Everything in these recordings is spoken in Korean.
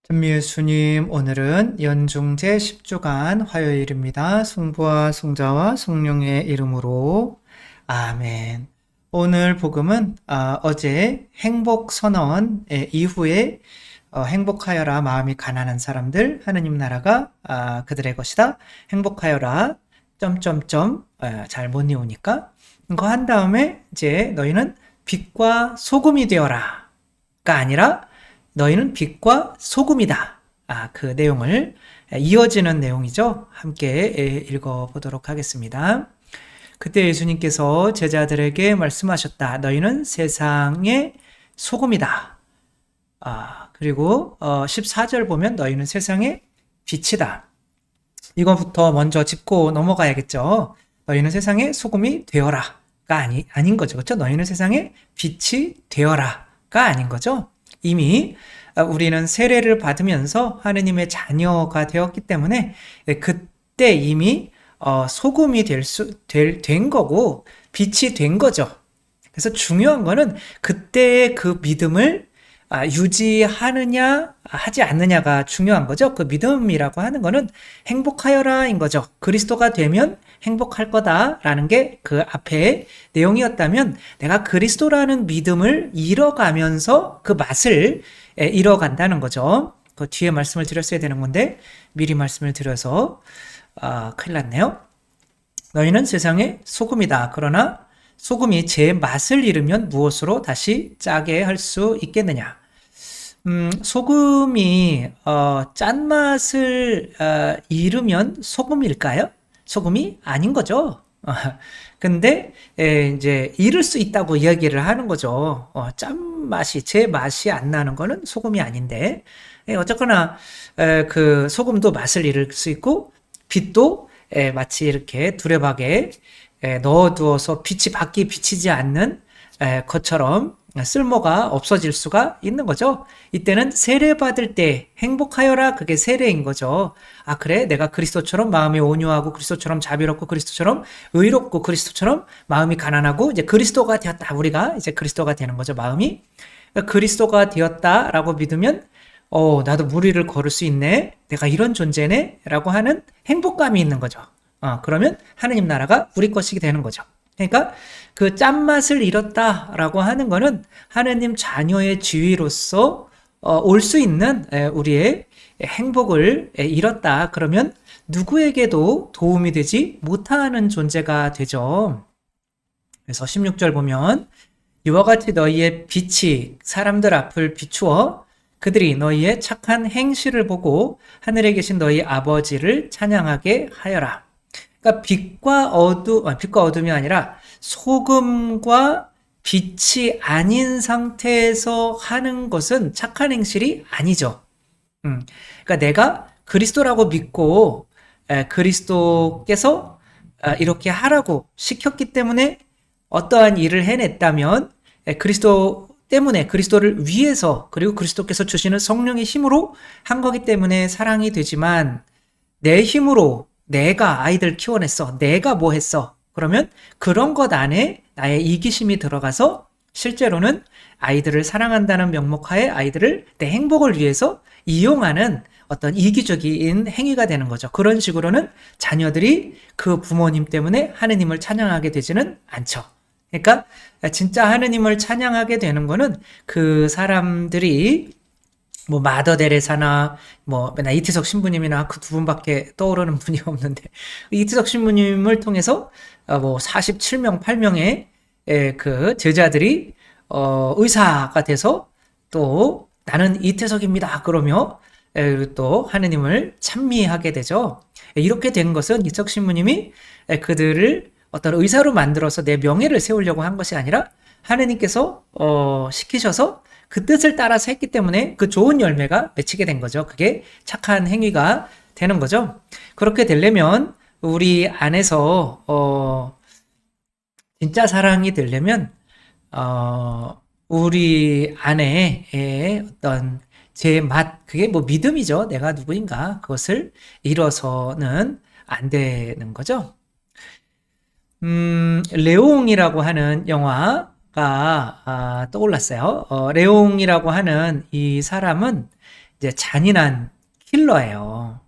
찬미 예수님, 오늘은 연중제 10주간 화요일입니다. 성부와 성자와 성령의 이름으로 아멘. 오늘 복음은 어제 행복선언 이후에 행복하여라 마음이 가난한 사람들 하느님 나라가 그들의 것이다. 행복하여라 점점점 잘 못 외우니까 그거 한 다음에 이제 너희는 빛과 소금이 되어라가 아니라 너희는 빛과 소금이다. 그 내용을 이어지는 내용이죠. 함께 읽어보도록 하겠습니다. 그때 예수님께서 제자들에게 말씀하셨다. 너희는 세상의 소금이다. 그리고 14절 보면 너희는 세상의 빛이다. 이거부터 먼저 짚고 넘어가야겠죠. 너희는 세상의 소금이 되어라가 아닌 거죠. 그렇죠? 너희는 세상의 빛이 되어라가 아닌 거죠. 이미 우리는 세례를 받으면서 하느님의 자녀가 되었기 때문에 그때 이미 소금이 된 거고 빛이 된 거죠. 그래서 중요한 거는 그때의 그 믿음을 유지하느냐 하지 않느냐가 중요한 거죠. 그 믿음이라고 하는 거는 행복하여라인 거죠. 그리스도가 되면 행복할 거다라는 게 그 앞에 내용이었다면 내가 그리스도라는 믿음을 잃어가면서 그 맛을 잃어간다는 거죠. 그 뒤에 말씀을 드렸어야 되는 건데 미리 말씀을 드려서 큰일 났네요. 너희는 세상의 소금이다. 그러나 소금이 제 맛을 잃으면 무엇으로 다시 짜게 할 수 있겠느냐? 소금이 짠맛을 잃으면 소금일까요? 소금이 아닌 거죠. 근데 이제 잃을 수 있다고 이야기를 하는 거죠. 짠맛이 제 맛이 안 나는 거는 소금이 아닌데 어쨌거나 그 소금도 맛을 잃을 수 있고 빛도 마치 이렇게 두레박에 넣어두어서 빛이 밖에 비치지 않는 것처럼 쓸모가 없어질 수가 있는 거죠. 이때는 세례 받을 때 행복하여라 그게 세례인 거죠. 그래 내가 그리스도처럼 마음이 온유하고 그리스도처럼 자비롭고 그리스도처럼 의롭고 그리스도처럼 마음이 가난하고 이제 그리스도가 되었다. 우리가 이제 그리스도가 되는 거죠. 마음이 그리스도가 되었다라고 믿으면 나도 무리를 걸을 수 있네. 내가 이런 존재네 라고 하는 행복감이 있는 거죠. 그러면 하느님 나라가 우리 것이 되는 거죠. 그러니까 그 짠맛을 잃었다라고 하는 거는 하느님 자녀의 지위로서 올 수 있는 우리의 행복을 잃었다. 그러면 누구에게도 도움이 되지 못하는 존재가 되죠. 그래서 16절 보면 이와 같이 너희의 빛이 사람들 앞을 비추어 그들이 너희의 착한 행실을 보고 하늘에 계신 너희 아버지를 찬양하게 하여라. 그러니까 빛과 어둠이 아니라 소금과 빛이 아닌 상태에서 하는 것은 착한 행실이 아니죠. 그러니까 내가 그리스도라고 믿고 그리스도께서 이렇게 하라고 시켰기 때문에 어떠한 일을 해냈다면 그리스도 때문에 그리스도를 위해서 그리고 그리스도께서 주시는 성령의 힘으로 한 거기 때문에 사랑이 되지만 내 힘으로 내가 아이들 키워냈어. 내가 뭐 했어. 그러면 그런 것 안에 나의 이기심이 들어가서 실제로는 아이들을 사랑한다는 명목하에 아이들을 내 행복을 위해서 이용하는 어떤 이기적인 행위가 되는 거죠. 그런 식으로는 자녀들이 그 부모님 때문에 하느님을 찬양하게 되지는 않죠. 그러니까 진짜 하느님을 찬양하게 되는 거는 그 사람들이 뭐 마더 데레사나 뭐 맨날 이태석 신부님이나 그 두 분밖에 떠오르는 분이 없는데 이태석 신부님을 통해서 뭐 47명 8명의 그 제자들이 의사가 돼서 또 나는 이태석입니다 그러며 또 하느님을 찬미하게 되죠. 이렇게 된 것은 이태석 신부님이 그들을 어떤 의사로 만들어서 내 명예를 세우려고 한 것이 아니라 하느님께서 시키셔서 그 뜻을 따라서 했기 때문에 그 좋은 열매가 맺히게 된 거죠. 그게 착한 행위가 되는 거죠. 그렇게 되려면 우리 안에서 진짜 사랑이 되려면 우리 안에 어떤 제 맛, 그게 뭐 믿음이죠. 내가 누구인가 그것을 잃어서는 안 되는 거죠. 레옹이라고 하는 영화가 떠올랐어요. 레옹이라고 하는 이 사람은 이제 잔인한 킬러예요.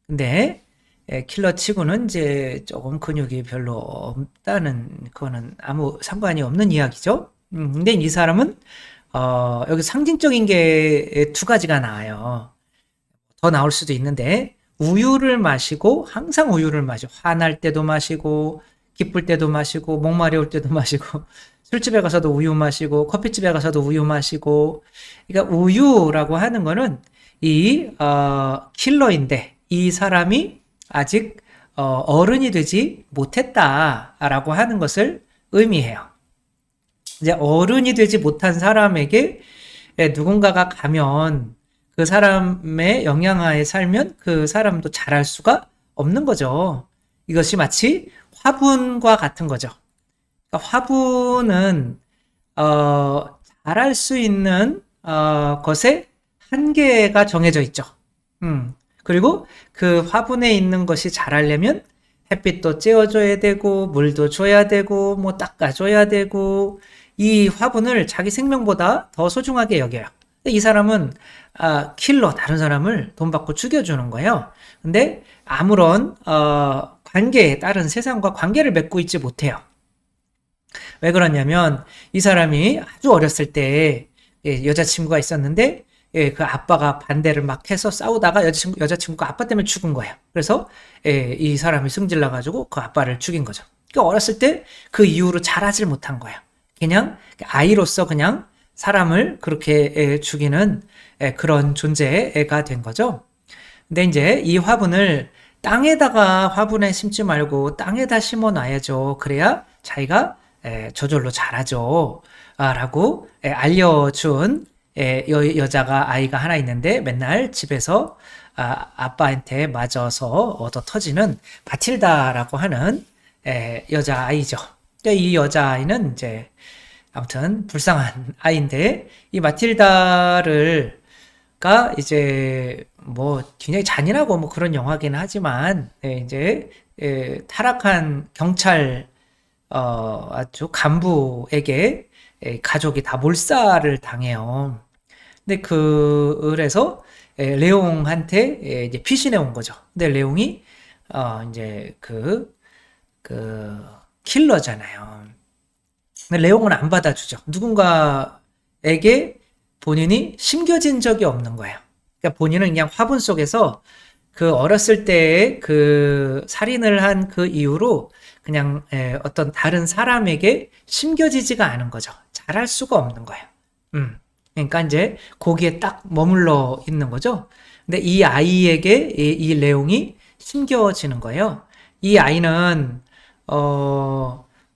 근데 킬러 치고는 이제 조금 근육이 별로 없다는 그거는 아무 상관이 없는 이야기죠. 근데 이 사람은 여기 상징적인 게 두 가지가 나와요. 더 나올 수도 있는데 우유를 마시고 항상 우유를 마시고 화날 때도 마시고 기쁠 때도 마시고 목마려울 때도 마시고 술집에 가서도 우유 마시고 커피집에 가서도 우유 마시고 그러니까 우유라고 하는 거는 이 킬러인데 이 사람이 아직 어른이 되지 못했다라고 하는 것을 의미해요. 이제 어른이 되지 못한 사람에게 누군가가 가면 그 사람의 영향하에 살면 그 사람도 잘할 수가 없는 거죠. 이것이 마치 화분과 같은 거죠. 그러니까 화분은 자랄 수 있는 것에 한계가 정해져 있죠. 그리고 그 화분에 있는 것이 자라려면 햇빛도 쬐어줘야 되고 물도 줘야 되고 뭐 닦아줘야 되고 이 화분을 자기 생명보다 더 소중하게 여겨요. 이 사람은 킬러 다른 사람을 돈 받고 죽여주는 거예요. 근데 아무런 관계에 다른 세상과 관계를 맺고 있지 못해요. 왜 그러냐면 이 사람이 아주 어렸을 때 여자친구가 있었는데 그 아빠가 반대를 막 해서 싸우다가 여자친구가 아빠 때문에 죽은 거예요. 그래서 이 사람이 승질나 가지고 그 아빠를 죽인 거죠. 그러니까 어렸을 때 그 이후로 자라질 못한 거예요. 그냥 아이로서 그냥 사람을 그렇게 죽이는 그런 존재가 된 거죠. 근데 이제 이 화분을 땅에다가 화분에 심지 말고 땅에다 심어 놔야죠. 그래야 자기가 저절로 자라죠. 라고 알려준 여자가 아이가 하나 있는데 맨날 집에서 아빠한테 맞아서 얻어 터지는 마틸다라고 하는 여자아이죠. 이 여자아이는 이제 아무튼 불쌍한 아이인데 이 마틸다를 가 이제 뭐 굉장히 잔인하고 뭐 그런 영화긴 하지만 이제 타락한 경찰 아주 간부에게 가족이 다 몰살을 당해요. 근데 그래서 레옹한테 이제 피신해 온 거죠. 근데 레옹이 이제 그 킬러잖아요. 근데 레옹은 안 받아주죠. 누군가에게 본인이 심겨진 적이 없는 거예요. 그러니까 본인은 그냥 화분 속에서 그 어렸을 때의 그 살인을 한 그 이후로 그냥 어떤 다른 사람에게 심겨지지가 않은 거죠. 잘할 수가 없는 거예요. 그러니까 이제 거기에 딱 머물러 있는 거죠. 근데 이 아이에게 이 레옹이 심겨지는 거예요. 이 아이는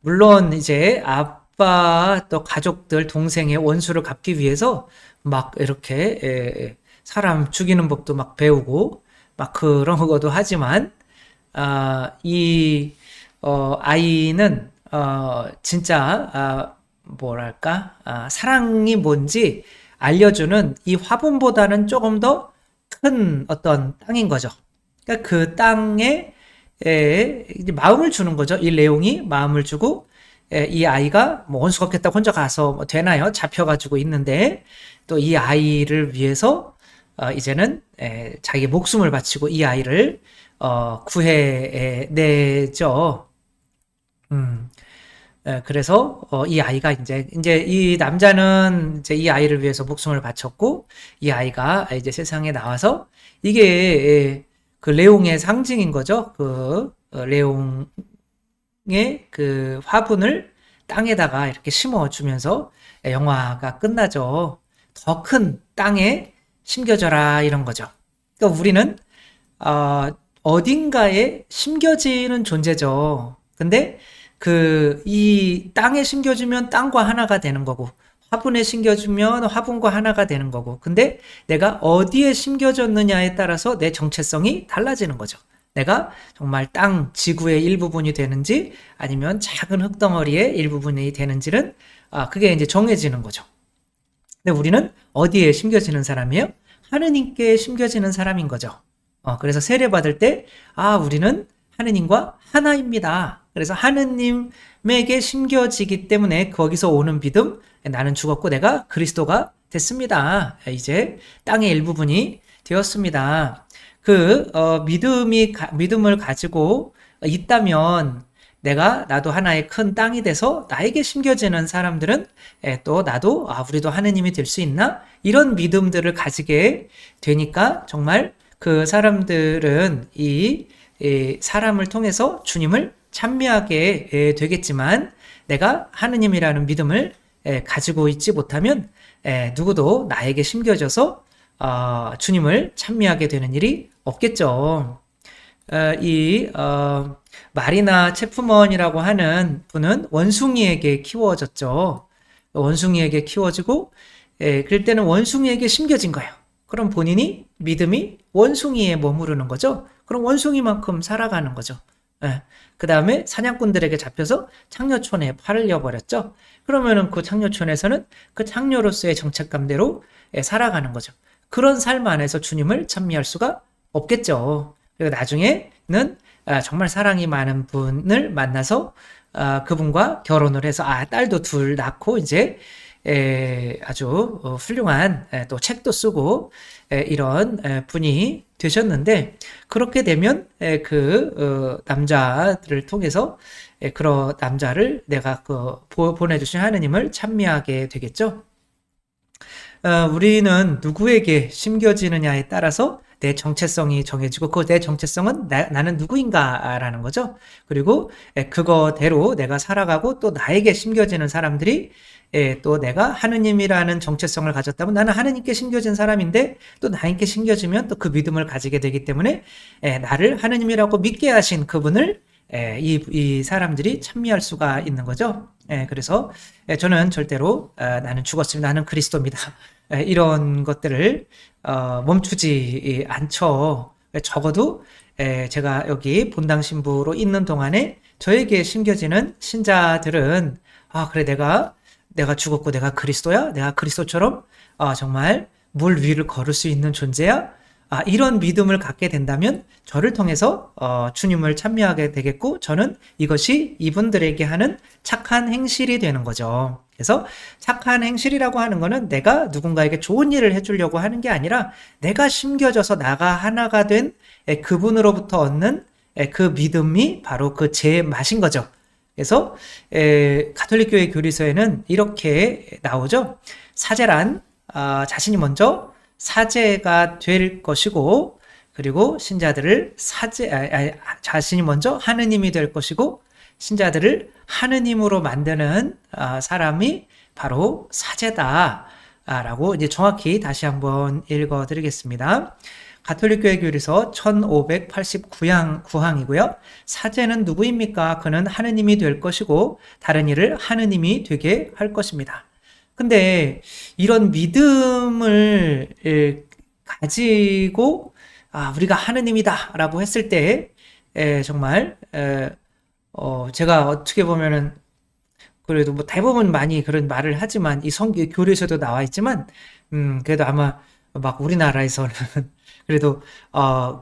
물론 이제 아빠 또 가족들 동생의 원수를 갚기 위해서 막 이렇게 사람 죽이는 법도 막 배우고 막 그런 것도 하지만 이 아이는 진짜 뭐랄까 사랑이 뭔지 알려주는 이 화분보다는 조금 더 큰 어떤 땅인 거죠. 그러니까 그 땅에 이제 마음을 주는 거죠. 이 레옹이 마음을 주고 이 아이가 뭐 원수 갚겠다고 혼자 가서 뭐 되나요? 잡혀가지고 있는데 또 이 아이를 위해서 이제는 자기 목숨을 바치고 이 아이를 구해내죠. 그래서 이 아이가 이제 이 남자는 이제 이 아이를 위해서 목숨을 바쳤고 이 아이가 이제 세상에 나와서 이게 그 레옹의 상징인 거죠. 그 레옹의 그 화분을 땅에다가 이렇게 심어주면서 영화가 끝나죠. 더 큰 땅에 심겨져라 이런 거죠. 그러니까 우리는 어딘가에 심겨지는 존재죠. 근데 이 땅에 심겨주면 땅과 하나가 되는 거고 화분에 심겨주면 화분과 하나가 되는 거고 근데 내가 어디에 심겨졌느냐에 따라서 내 정체성이 달라지는 거죠. 내가 정말 땅, 지구의 일부분이 되는지 아니면 작은 흙덩어리의 일부분이 되는지는 그게 이제 정해지는 거죠. 근데 우리는 어디에 심겨지는 사람이에요? 하느님께 심겨지는 사람인 거죠. 그래서 세례 받을 때 우리는 하느님과 하나입니다. 그래서 하느님에게 심겨지기 때문에 거기서 오는 믿음, 나는 죽었고 내가 그리스도가 됐습니다. 이제 땅의 일부분이 되었습니다. 믿음을 가지고 있다면 나도 하나의 큰 땅이 돼서 나에게 심겨지는 사람들은 또 나도, 우리도 하느님이 될 수 있나? 이런 믿음들을 가지게 되니까 정말 그 사람들은 이 사람을 통해서 주님을 찬미하게 되겠지만 내가 하느님이라는 믿음을 가지고 있지 못하면 누구도 나에게 심겨져서 주님을 찬미하게 되는 일이 없겠죠. 마리나 체프먼이라고 하는 분은 원숭이에게 키워졌죠. 원숭이에게 키워지고, 그럴 때는 원숭이에게 심겨진 거예요. 그럼 본인이 믿음이 원숭이에 머무르는 거죠. 그럼 원숭이만큼 살아가는 거죠. 그 다음에 사냥꾼들에게 잡혀서 창녀촌에 팔려버렸죠. 그러면은 그 창녀촌에서는 그 창녀로서의 정체감대로 살아가는 거죠. 그런 삶 안에서 주님을 찬미할 수가 없겠죠. 그리고 나중에는 정말 사랑이 많은 분을 만나서 그분과 결혼을 해서 딸도 둘 낳고 이제 아주 훌륭한 또 책도 쓰고 이런 분이 되셨는데, 그렇게 되면 그 남자들을 통해서 그런 남자를 내가 보내주신 하느님을 찬미하게 되겠죠. 우리는 누구에게 심겨지느냐에 따라서 내 정체성이 정해지고 그 내 정체성은 나는 누구인가라는 거죠. 그리고 그거대로 내가 살아가고 또 나에게 심겨지는 사람들이 또 내가 하느님이라는 정체성을 가졌다면 나는 하느님께 심겨진 사람인데 또 나에게 심겨지면 또 그 믿음을 가지게 되기 때문에 나를 하느님이라고 믿게 하신 그분을 이 사람들이 찬미할 수가 있는 거죠. 그래서 저는 절대로 나는 죽었으면 나는 그리스도입니다. 이런 것들을 멈추지 않죠. 적어도 제가 여기 본당 신부로 있는 동안에 저에게 심겨지는 신자들은 그래 내가 죽었고 내가 그리스도야? 내가 그리스도처럼 정말 물 위를 걸을 수 있는 존재야? 이런 믿음을 갖게 된다면 저를 통해서 주님을 찬미하게 되겠고, 저는 이것이 이분들에게 하는 착한 행실이 되는 거죠. 그래서 착한 행실이라고 하는 거는 내가 누군가에게 좋은 일을 해주려고 하는 게 아니라 내가 심겨져서 나가 하나가 된 그분으로부터 얻는 그 믿음이 바로 그 제 맛인 거죠. 그래서 가톨릭 교회 교리서에는 이렇게 나오죠. 사제란 자신이 먼저 사제가 될 것이고, 그리고 신자들을 자신이 먼저 하느님이 될 것이고, 신자들을 하느님으로 만드는 사람이 바로 사제다라고 이제 정확히 다시 한번 읽어드리겠습니다. 가톨릭 교회 교리서 1589항이고요. 사제는 누구입니까? 그는 하느님이 될 것이고 다른 일을 하느님이 되게 할 것입니다. 근데 이런 믿음을 가지고 우리가 하느님이다라고 했을 때 정말 제가 어떻게 보면은 그래도 뭐 대부분 많이 그런 말을 하지만 이 교리서도 나와 있지만 그래도 아마 막 우리나라에서는 그래도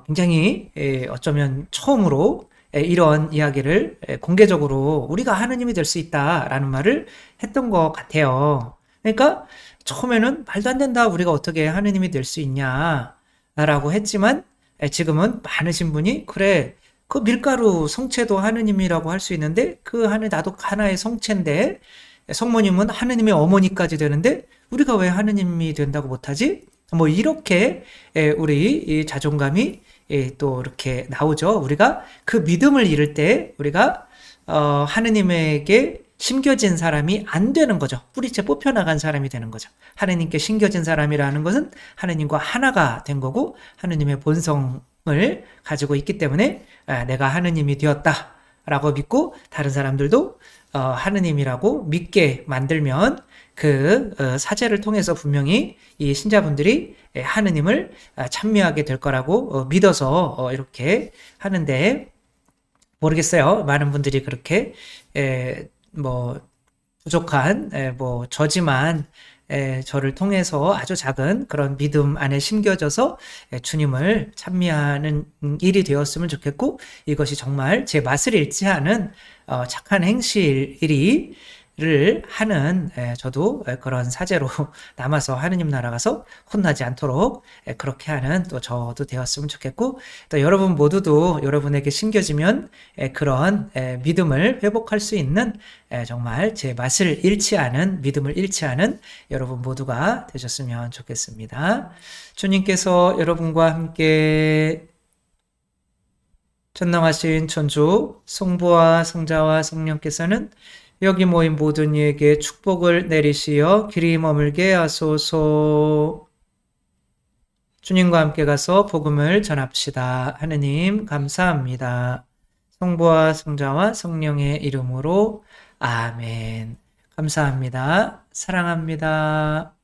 굉장히 어쩌면 처음으로 이런 이야기를 공개적으로 우리가 하느님이 될 수 있다라는 말을 했던 것 같아요. 그러니까 처음에는 말도 안 된다, 우리가 어떻게 하느님이 될 수 있냐라고 했지만 지금은 많으신 분이 그래, 그 밀가루 성체도 하느님이라고 할 수 있는데 나도 하나의 성체인데 성모님은 하느님의 어머니까지 되는데 우리가 왜 하느님이 된다고 못하지? 뭐 이렇게 우리 자존감이 또 이렇게 나오죠. 우리가 그 믿음을 잃을 때 우리가 하느님에게 심겨진 사람이 안 되는 거죠. 뿌리째 뽑혀나간 사람이 되는 거죠. 하느님께 심겨진 사람이라는 것은 하느님과 하나가 된 거고 하느님의 본성을 가지고 있기 때문에 내가 하느님이 되었다라고 믿고 다른 사람들도 하느님이라고 믿게 만들면 그 사제를 통해서 분명히 이 신자분들이 하느님을 찬미하게 될 거라고 믿어서 이렇게 하는데, 모르겠어요. 많은 분들이 그렇게 뭐 부족한 뭐 저지만 저를 통해서 아주 작은 그런 믿음 안에 심겨져서 주님을 찬미하는 일이 되었으면 좋겠고, 이것이 정말 제 맛을 잃지 않은 착한 행실이 하는 저도 그런 사제로 남아서 하느님 나라 가서 혼나지 않도록 그렇게 하는 또 저도 되었으면 좋겠고, 또 여러분 모두도 여러분에게 심겨지면 그런 믿음을 회복할 수 있는 정말 제 맛을 잃지 않은, 믿음을 잃지 않은 여러분 모두가 되셨으면 좋겠습니다. 주님께서 여러분과 함께 전능하신 천주 성부와 성자와 성령께서는 여기 모인 모든 이에게 축복을 내리시어 길이 머물게 하소서. 주님과 함께 가서 복음을 전합시다. 하느님 감사합니다. 성부와 성자와 성령의 이름으로 아멘. 감사합니다. 사랑합니다.